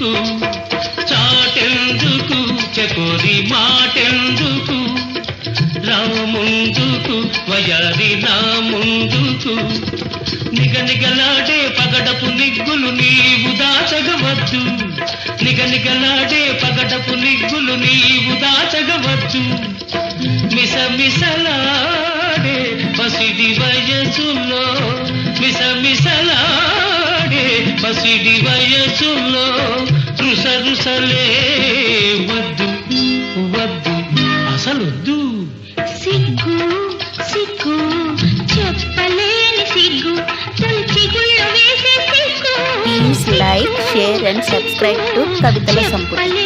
ఎందుకు చాటెందుకు చకోరి మాటెందుకు నా ముందుకు వయారి నా ముందుకు నిగనిగలాడే పగడపు నిగ్గులు నీవు దాచగవద్దు నిగనిగలాడే పగడపు నిగ్గులు నీవు దాచగవద్దు మిసమిసలాడే పసిడి వయసులో మిసమిసలాడే పసిడి వయసులో రుసరుసలే వద్దు వద్దు అసలొద్దు సిగ్గు సిగ్గు చెప్పలేని సిగ్గు తొలిచిగుళ్ళు వేసే సిగ్గు. Please like, share and subscribe to Kavitala Sampudi.